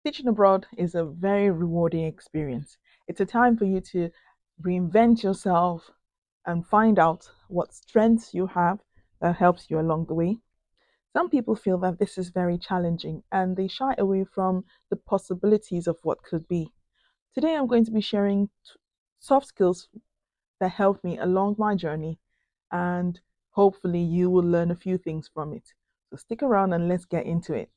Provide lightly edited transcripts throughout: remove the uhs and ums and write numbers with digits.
Teaching abroad is a very rewarding experience. It's a time for you to reinvent yourself and find out what strengths you have that helps you along the way. Some people feel that this is very challenging and they shy away from the possibilities of what could be. Today, I'm going to be sharing soft skills that helped me along my journey, and hopefully, you will learn a few things from it. So, stick around and let's get into it.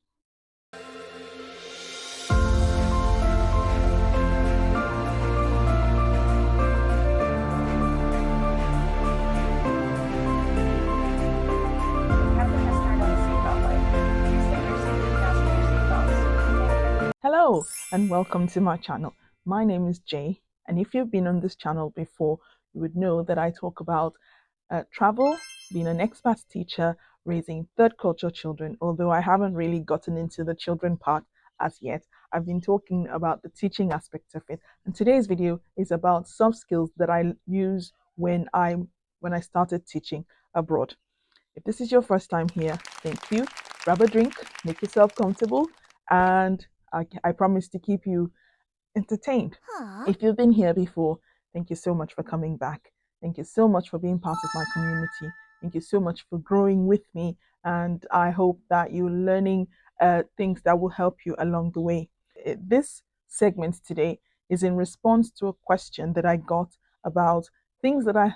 Hello and welcome to my channel. My name is Jay, and if you've been on this channel before, you would know that I talk about travel, being an expat teacher, raising third culture children, although I haven't really gotten into the children part as yet. I've been talking about the teaching aspect of it, and today's video is about soft skills that I use when I started teaching abroad. If this is your first time here, thank you. Grab a drink, make yourself comfortable, and I promise to keep you entertained. If you've been here before, thank you so much for coming back. Thank you so much for being part of my community. Thank you so much for growing with me. And I hope that you're learning things that will help you along the way. This segment today is in response to a question that I got about things that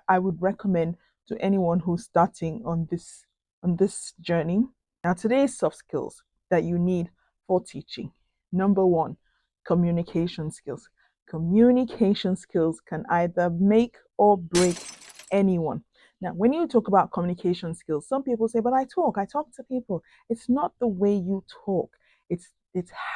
I would recommend to anyone who's starting on this journey. Now, today's soft skills that you need for teaching. Number one, communication skills. Communication skills can either make or break anyone. Now, when you talk about communication skills, some people say, but I talk to people. It's not the way you talk, it's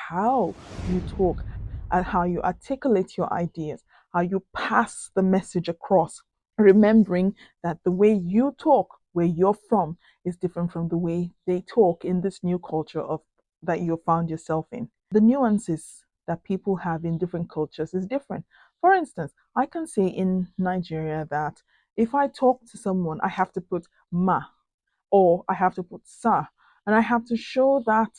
how you talk and how you articulate your ideas, how you pass the message across. Remembering that the way you talk where you're from is different from the way they talk in this new culture of that you found yourself in. The nuances that people have in different cultures is different. For instance, I can say in Nigeria that if I talk to someone, I have to put ma or I have to put sa, and I have to show that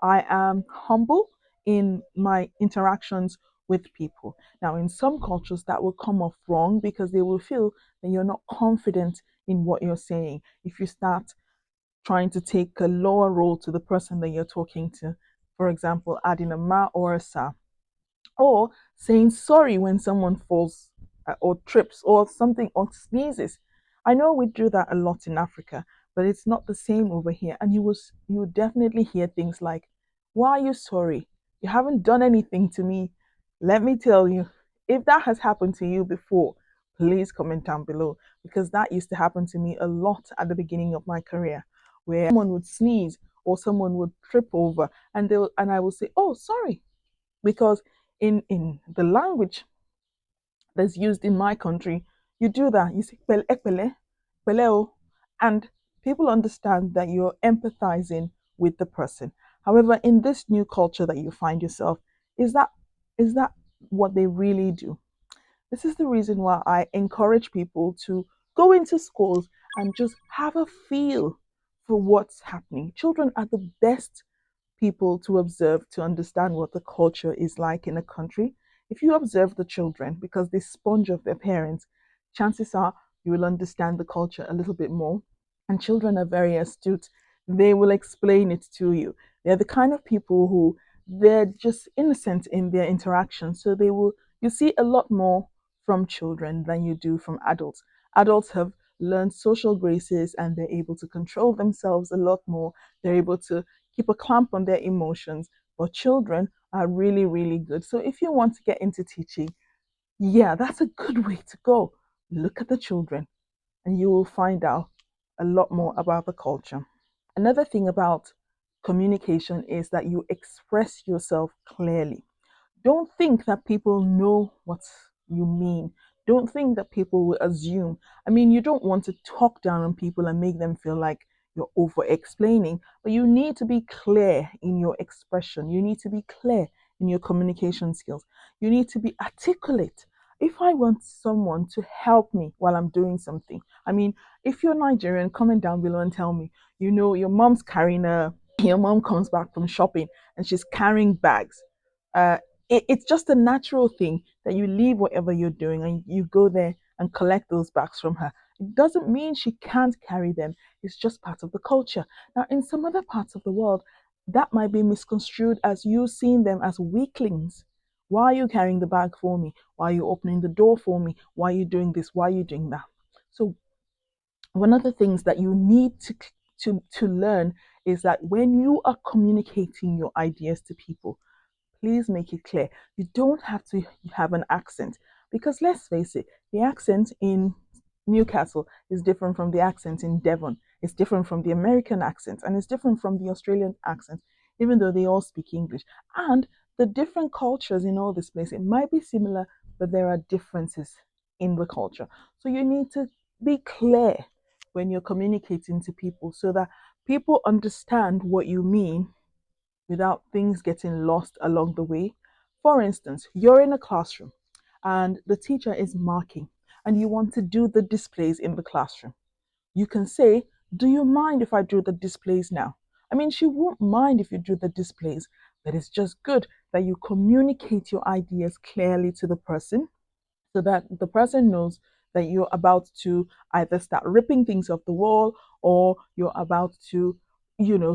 I am humble in my interactions with people. Now, in some cultures, that will come off wrong because they will feel that you're not confident in what you're saying. If you start trying to take a lower role to the person that you're talking to, for example, adding a ma or a sa, or saying sorry when someone falls or trips or something or sneezes. I know we do that a lot in Africa, but it's not the same over here. And you will definitely hear things like, "Why are you sorry? You haven't done anything to me." Let me tell you, if that has happened to you before, please comment down below because that used to happen to me a lot at the beginning of my career, where someone would sneeze or someone would trip over, and I will say, "Oh, sorry," because in the language that's used in my country, you do that. You say pele, pele, peleo, and people understand that you're empathizing with the person. However, in this new culture that you find yourself, is that is that what they really do? This is the reason why I encourage people to go into schools and just have a feel for what's happening. Children are the best people to observe to understand what the culture is like in a country. If you observe the children because they sponge of their parents, chances are you will understand the culture a little bit more. And children are very astute. They will explain it to you. They're the kind of people who they're just innocent in their interactions. So you see a lot more from children than you do from adults. Adults have learned social graces and they're able to control themselves a lot more. They're able to keep a clamp on their emotions. But children are really, really good. So if you want to get into teaching, yeah, that's a good way to go. Look at the children and you will find out a lot more about the culture. Another thing about communication is that you express yourself clearly. Don't think that people know what you mean. Don't think that people will assume. I mean, you don't want to talk down on people and make them feel like you're over explaining, but you need to be clear in your expression. You need to be clear in your communication skills. You need to be articulate. If I want someone to help me while I'm doing something, I mean, if you're Nigerian, comment down below and tell me, your mom's carrying your mom comes back from shopping and she's carrying bags. Uh, it's just a natural thing that you leave whatever you're doing and you go there and collect those bags from her. It doesn't mean she can't carry them. It's just part of the culture. Now, in some other parts of the world, that might be misconstrued as you seeing them as weaklings. Why are you carrying the bag for me? Why are you opening the door for me? Why are you doing this? Why are you doing that? So one of the things that you need to learn is that when you are communicating your ideas to people, please make it clear. You don't have to have an accent because let's face it, the accent in Newcastle is different from the accent in Devon. It's different from the American accent and it's different from the Australian accent, even though they all speak English. And the different cultures in all this place, it might be similar, but there are differences in the culture. So you need to be clear when you're communicating to people so that people understand what you mean without things getting lost along the way. For instance, you're in a classroom and the teacher is marking and you want to do the displays in the classroom. You can say, do you mind if I do the displays now? I mean, she won't mind if you do the displays, but it's just good that you communicate your ideas clearly to the person so that the person knows that you're about to either start ripping things off the wall or you're about to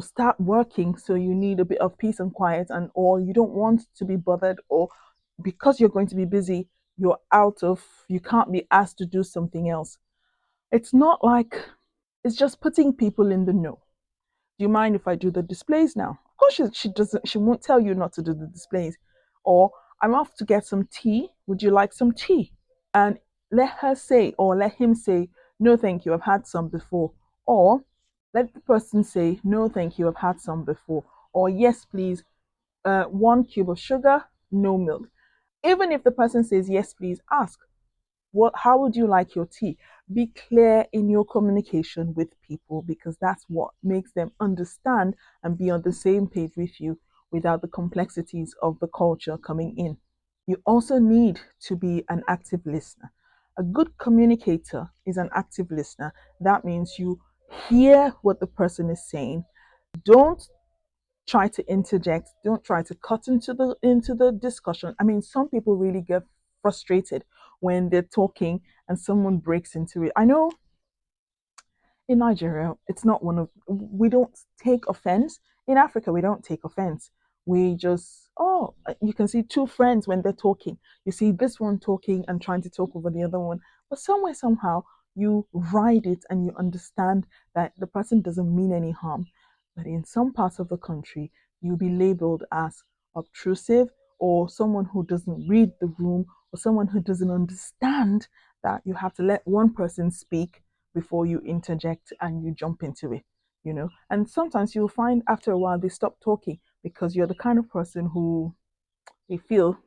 start working, so you need a bit of peace and quiet, and or you don't want to be bothered, or because you're going to be busy, you can't be asked to do something else. It's not like, it's just putting people in the know. Do you mind if I do the displays now? Of course, she won't tell you not to do the displays. Or, I'm off to get some tea. Would you like some tea? And let her say, or let him say, no, thank you, I've had some before. Or let the person say, no, thank you, I've had some before. Or, yes, please, 1 cube of sugar, no milk. Even if the person says, yes, please, ask, how would you like your tea? Be clear in your communication with people because that's what makes them understand and be on the same page with you without the complexities of the culture coming in. You also need to be an active listener. A good communicator is an active listener. That means you hear what the person is saying. Don't try to interject. Don't try to cut into the discussion. I mean, some people really get frustrated when they're talking and someone breaks into it. I know in Nigeria, it's not one of, we don't take offense. In Africa, we don't take offense. We just, you can see two friends when they're talking. You see this one talking and trying to talk over the other one. But somewhere, somehow, you ride it and you understand that the person doesn't mean any harm. But in some parts of the country, you'll be labeled as obtrusive or someone who doesn't read the room or someone who doesn't understand that you have to let one person speak before you interject and you jump into it. And sometimes you'll find after a while they stop talking because you're the kind of person who they feel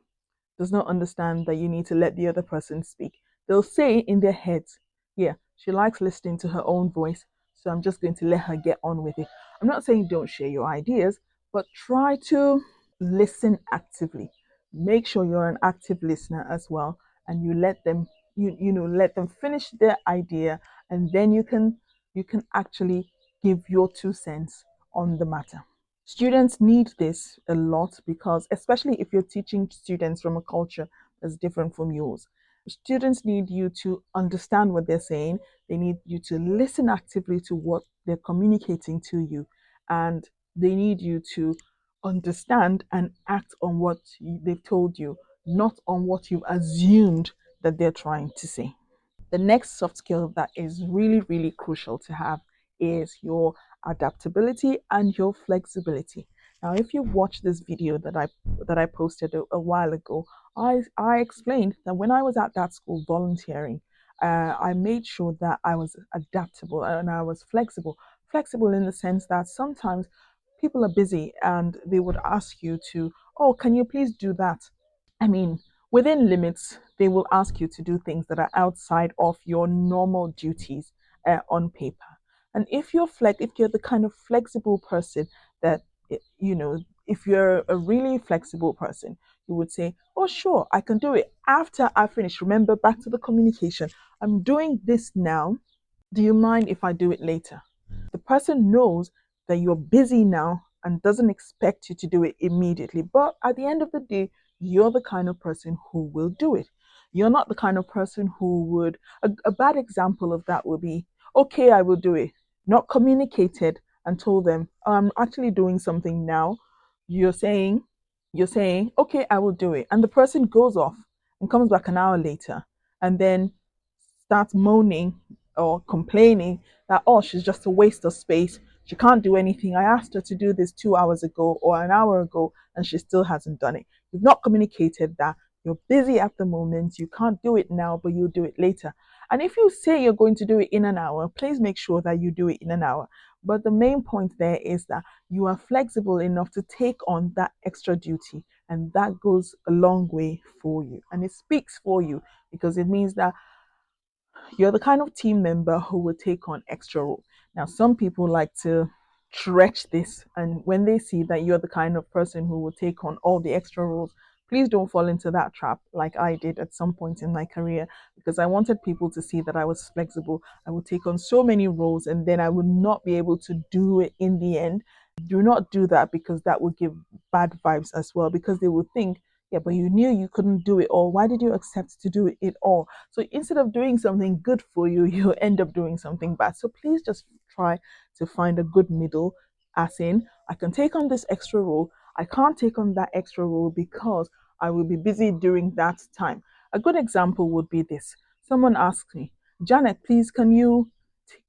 does not understand that you need to let the other person speak. They'll say in their heads, yeah, she likes listening to her own voice, so I'm just going to let her get on with it. I'm not saying don't share your ideas, but try to listen actively. Make sure you're an active listener as well, and you let them let them finish their idea, and then you can actually give your 2 cents on the matter. Students need this a lot because, especially if you're teaching students from a culture that's different from yours, students need you to understand what they're saying. They need you to listen actively to what they're communicating to you, and they need you to understand and act on what they've told you, not on what you've assumed that they're trying to say. The next soft skill that is really, really crucial to have is your adaptability and your flexibility. Now, if you watch this video that I posted a while ago, I explained that when I was at that school volunteering, I made sure that I was adaptable and I was flexible. Flexible in the sense that sometimes people are busy and they would ask you to, oh, can you please do that? I mean, within limits, they will ask you to do things that are outside of your normal duties on paper. And if you're the kind of flexible person that if you're a really flexible person, you would say, "Oh, sure, I can do it after I finish." Remember, back to the communication. I'm doing this now. Do you mind if I do it later? The person knows that you're busy now and doesn't expect you to do it immediately. But at the end of the day, you're the kind of person who will do it. You're not the kind of person who would, a bad example of that would be, okay, I will do it. Not communicated and told them, I'm actually doing something now. You're saying, okay, I will do it. And the person goes off and comes back an hour later and then starts moaning or complaining that, oh, she's just a waste of space. She can't do anything. I asked her to do this 2 hours ago or an hour ago, and she still hasn't done it. You've not communicated that you're busy at the moment. You can't do it now, but you'll do it later. And if you say you're going to do it in an hour, please make sure that you do it in an hour. But the main point there is that you are flexible enough to take on that extra duty, and that goes a long way for you. And it speaks for you because it means that you're the kind of team member who will take on extra role. Now, some people like to stretch this, and when they see that you're the kind of person who will take on all the extra roles, please don't fall into that trap like I did at some point in my career, because I wanted people to see that I was flexible. I would take on so many roles and then I would not be able to do it in the end. Do not do that, because that would give bad vibes as well, because they would think, yeah, but you knew you couldn't do it all. Why did you accept to do it all? So instead of doing something good for you, you end up doing something bad. So please just try to find a good middle, as in, I can take on this extra role. I can't take on that extra role because I will be busy during that time. A good example would be this. Someone asks me, Janet, please, can you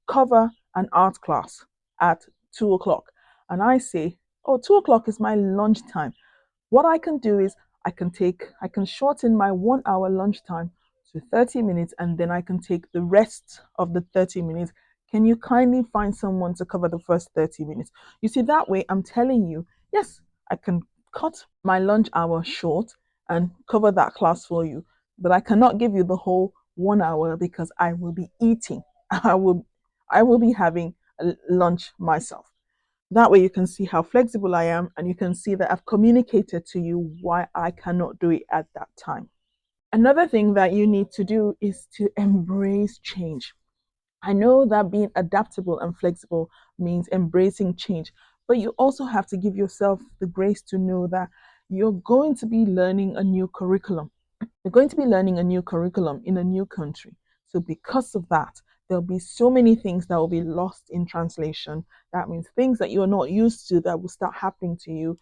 cover an art class at 2 o'clock? And I say, oh, 2 o'clock is my lunch time. What I can do is I can shorten my 1 hour lunchtime to 30 minutes, and then I can take the rest of the 30 minutes. Can you kindly find someone to cover the first 30 minutes? You see, that way I'm telling you, yes, I can cut my lunch hour short and cover that class for you, but I cannot give you the whole 1 hour because I will be eating. I will I will be having a lunch myself. That way you can see how flexible I am, and you can see that I've communicated to you why I cannot do it at that time. Another thing that you need to do is to embrace change. I know that being adaptable and flexible means embracing change, but you also have to give yourself the grace to know that you're going to be learning a new curriculum. You're going to be learning a new curriculum in a new country. So, because of that, there'll be so many things that will be lost in translation. That means things that you're not used to that will start happening to you,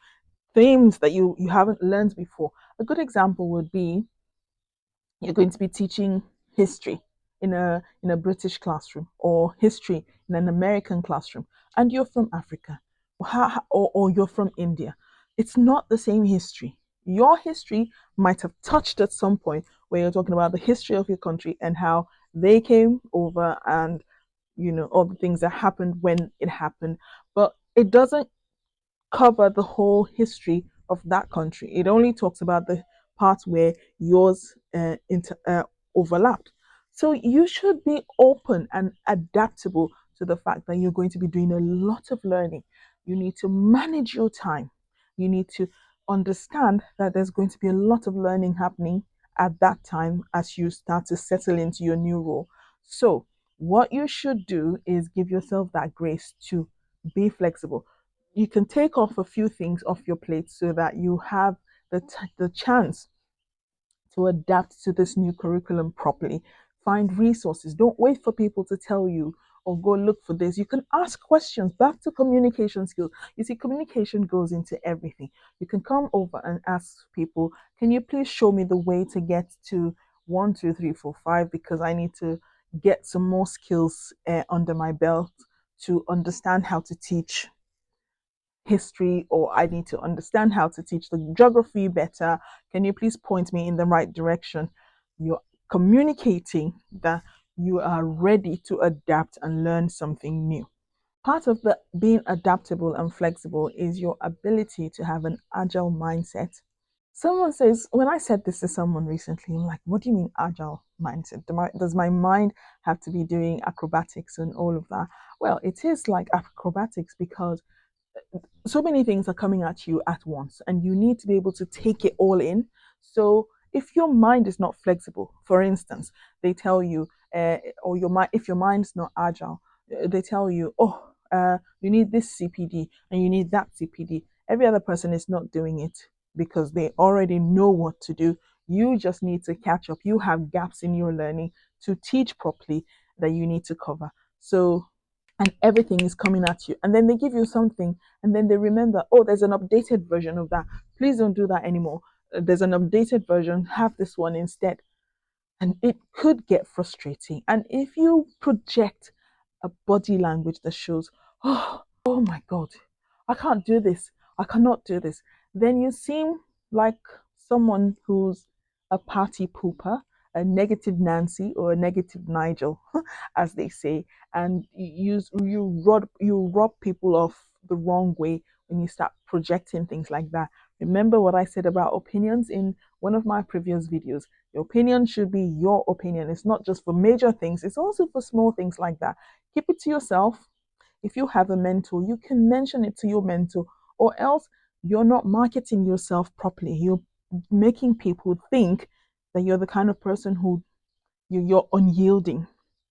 themes that you haven't learned before. A good example would be you're going to be teaching history in a British classroom, or history in an American classroom, and you're from Africa, or you're from India. It's not the same history. Your history might have touched at some point where you're talking about the history of your country and how they came over, and all the things that happened when it happened, but it doesn't cover the whole history of that country. It only talks about the parts where yours overlapped. So you should be open and adaptable to the fact that you're going to be doing a lot of learning. You need to manage your time. You need to understand that there's going to be a lot of learning happening at that time as you start to settle into your new role. So, what you should do is give yourself that grace to be flexible. You can take off a few things off your plate so that you have the chance to adapt to this new curriculum properly. Find resources. Don't wait for people to tell you or go look for this. You can ask questions. Back to communication skills. You see, communication goes into everything. You can come over and ask people, can you please show me the way to get to 1, 2, 3, 4, 5, because I need to get some more skills under my belt to understand how to teach history, or I need to understand how to teach the geography better. Can you please point me in the right direction? You're communicating that you are ready to adapt and learn something new. Part of the being adaptable and flexible is your ability to have an agile mindset. Someone says, when I said this to someone recently, I'm like, what do you mean agile mindset? Does my mind have to be doing acrobatics and all of that? Well, it is like acrobatics because so many things are coming at you at once, and you need to be able to take it all in. So if your mind is not flexible, for instance, they tell you, or your mind, if your mind is not agile, they tell you, oh, you need this CPD and you need that CPD. Every other person is not doing it because they already know what to do. You just need to catch up. You have gaps in your learning to teach properly that you need to cover. So, and everything is coming at you. And then they give you something, and then they remember, oh, there's an updated version of that. Please don't do that anymore. There's an updated version. Have this one instead. And it could get frustrating. And if you project a body language that shows, oh my God, I can't do this, I cannot do this, then you seem like someone who's a party pooper, a negative Nancy or a negative Nigel, as they say, and you rob people off the wrong way when you start projecting things like that. Remember what I said about opinions in one of my previous videos. Your opinion should be your opinion. It's not just for major things, it's also for small things like that. Keep it to yourself. If you have a mentor, you can mention it to your mentor, or else you're not marketing yourself properly. You're making people think that you're the kind of person who you're unyielding.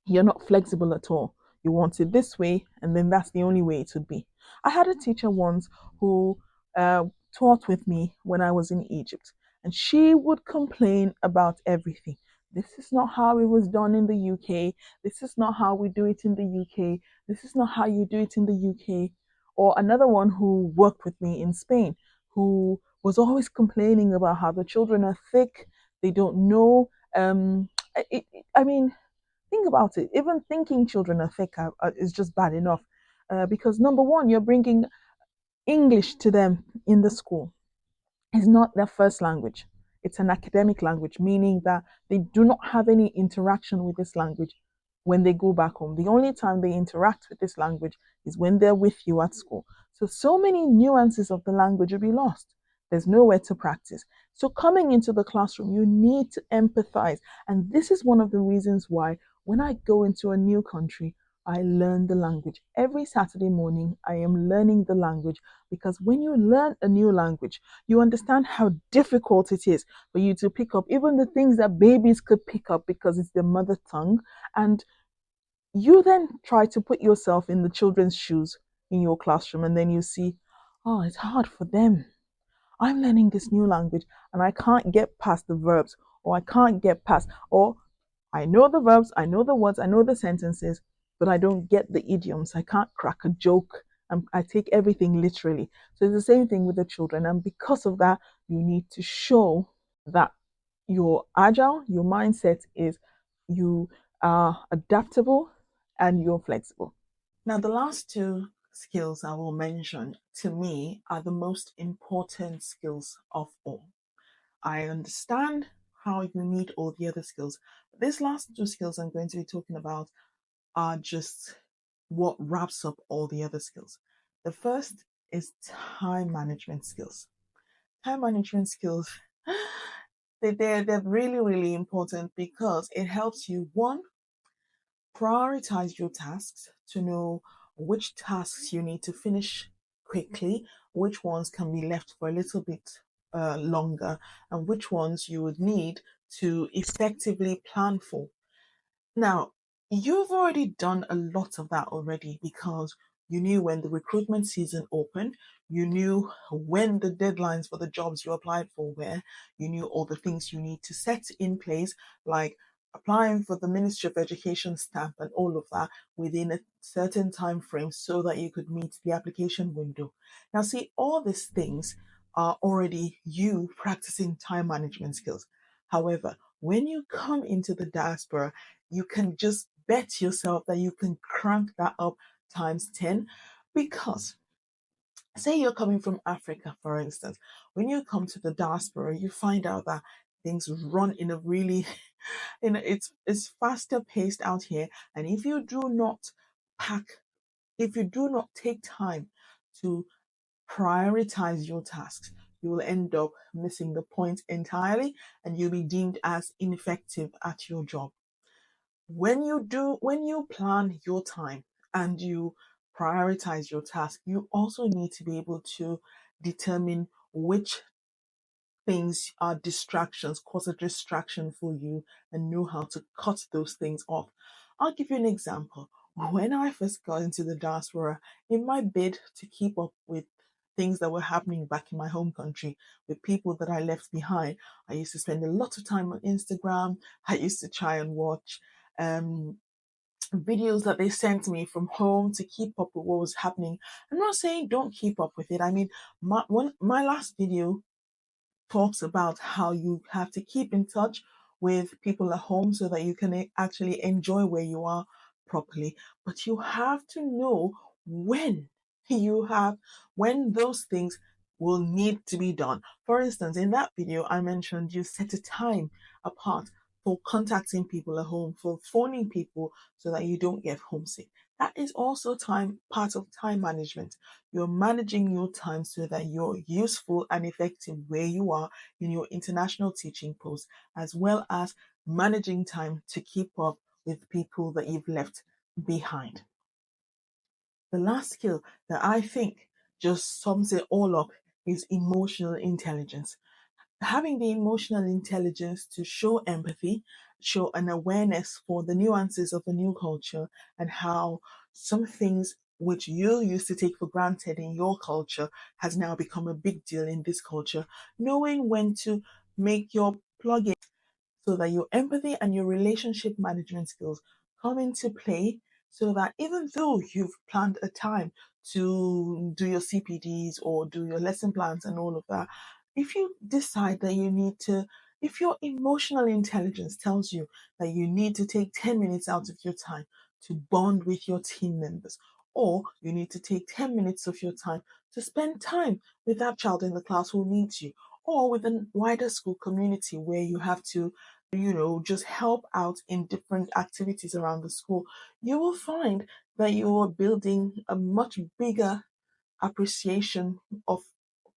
You're not flexible at all. You want it this way, and then that's the only way it would be. I had a teacher once who uh, taught with me when I was in Egypt, and she would complain about everything. This is not how it was done in the UK. This is not how we do it in the UK. This is not how you do it in the UK. Or another one who worked with me in Spain, who was always complaining about how the children are thick, they don't know. I mean, think about it. Even thinking children are thick is just bad enough. Because number one, you're bringing English to them in the school. It's not their first language. It's an academic language, meaning that they do not have any interaction with this language when they go back home. The only time they interact with this language is when they're with you at school. So many nuances of the language will be lost. There's nowhere to practice. So coming into the classroom, you need to empathize. And this is one of the reasons why when I go into a new country, I learn the language. Every Saturday morning, I am learning the language because when you learn a new language, you understand how difficult it is for you to pick up even the things that babies could pick up because it's their mother tongue. And you then try to put yourself in the children's shoes in your classroom, and then you see, oh, it's hard for them. I'm learning this new language and I can't get past the verbs, or I can't get past, or I know the verbs, I know the words, I know the sentences, but I don't get the idioms. I can't crack a joke. I take everything literally. So it's the same thing with the children. And because of that, you need to show that you're agile, your mindset is you are adaptable and you're flexible. Now, the last two skills I will mention to me are the most important skills of all. I understand how you need all the other skills. But these last two skills I'm going to be talking about are just what wraps up all the other skills. The first is time management skills. Time management skills, they're really, really important because it helps you, one, prioritize your tasks to know which tasks you need to finish quickly, which ones can be left for a little bit longer, and which ones you would need to effectively plan for. Now, you've already done a lot of that already because you knew when the recruitment season opened, you knew when the deadlines for the jobs you applied for were, you knew all the things you need to set in place, like applying for the Ministry of Education stamp and all of that within a certain time frame so that you could meet the application window. Now, see, all these things are already you practicing time management skills. However, when you come into the diaspora, you can just bet yourself that you can crank that up times 10 because say you're coming from Africa, for instance, when you come to the diaspora, you find out that things run in a really it's faster paced out here. And if you do not pack, if you do not take time to prioritize your tasks, you will end up missing the point entirely and you'll be deemed as ineffective at your job. When you plan your time and you prioritize your task, you also need to be able to determine which things are distractions, cause a distraction for you, and know how to cut those things off. I'll give you an example. When I first got into the diaspora, in my bid to keep up with things that were happening back in my home country with people that I left behind, I used to spend a lot of time on Instagram. I used to try and watch videos that they sent me from home to keep up with what was happening. I'm not saying don't keep up with it. I mean, my last video talks about how you have to keep in touch with people at home so that you can actually enjoy where you are properly. But you have to know when you have when those things will need to be done. For instance, in that video I mentioned you set a time apart for contacting people at home, for phoning people so that you don't get homesick. That is also part of time management. You're managing your time so that you're useful and effective where you are in your international teaching post, as well as managing time to keep up with people that you've left behind. The last skill that I think just sums it all up is emotional intelligence. Having the emotional intelligence to show empathy, show an awareness for the nuances of a new culture and how some things which you used to take for granted in your culture has now become a big deal in this culture. Knowing when to make your plug-in so that your empathy and your relationship management skills come into play so that even though you've planned a time to do your CPDs or do your lesson plans and all of that, if you decide that you need to, if your emotional intelligence tells you that you need to take 10 minutes out of your time to bond with your team members, or you need to take 10 minutes of your time to spend time with that child in the class who needs you, or with a wider school community where you have to just help out in different activities around the school, you will find that you are building a much bigger appreciation of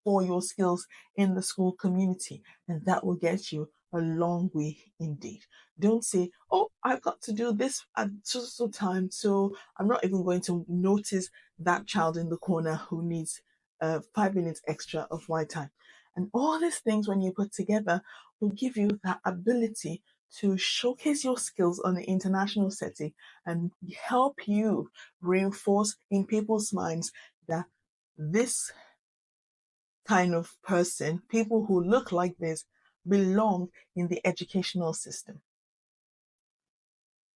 for your skills in the school community, and that will get you a long way indeed. Don't say, oh, I've got to do this at so time, so I'm not even going to notice that child in the corner who needs 5 minutes extra of my time. And all these things, when you put together, will give you that ability to showcase your skills on the international setting and help you reinforce in people's minds that this kind of person, people who look like this, belong in the educational system.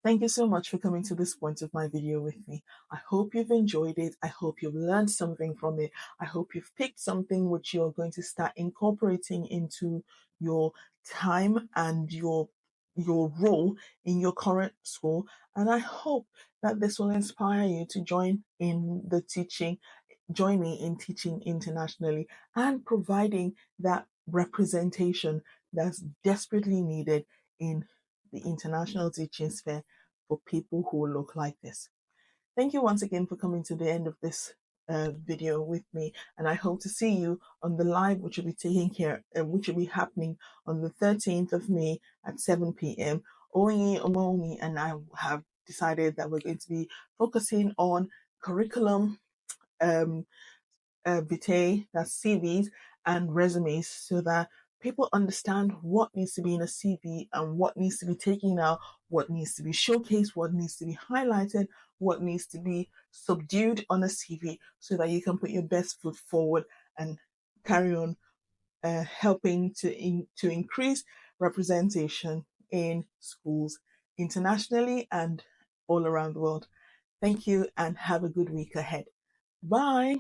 Thank you so much for coming to this point of my video with me. I hope you've enjoyed it. I hope you've learned something from it. I hope you've picked something which you're going to start incorporating into your time and your role in your current school. And I hope that this will inspire you to join me in teaching internationally and providing that representation that's desperately needed in the international teaching sphere for people who look like this. Thank you once again for coming to the end of this video with me, and I hope to see you on the live which will be which will be happening on the 13th of May at 7 p.m. Oyi Omomi and I have decided that we're going to be focusing on curriculum vitae, that's CVs, and resumes, so that people understand what needs to be in a CV and what needs to be taken out, what needs to be showcased, what needs to be highlighted, what needs to be subdued on a CV, so that you can put your best foot forward and carry on helping to increase representation in schools internationally and all around the world. Thank you and have a good week ahead. Bye.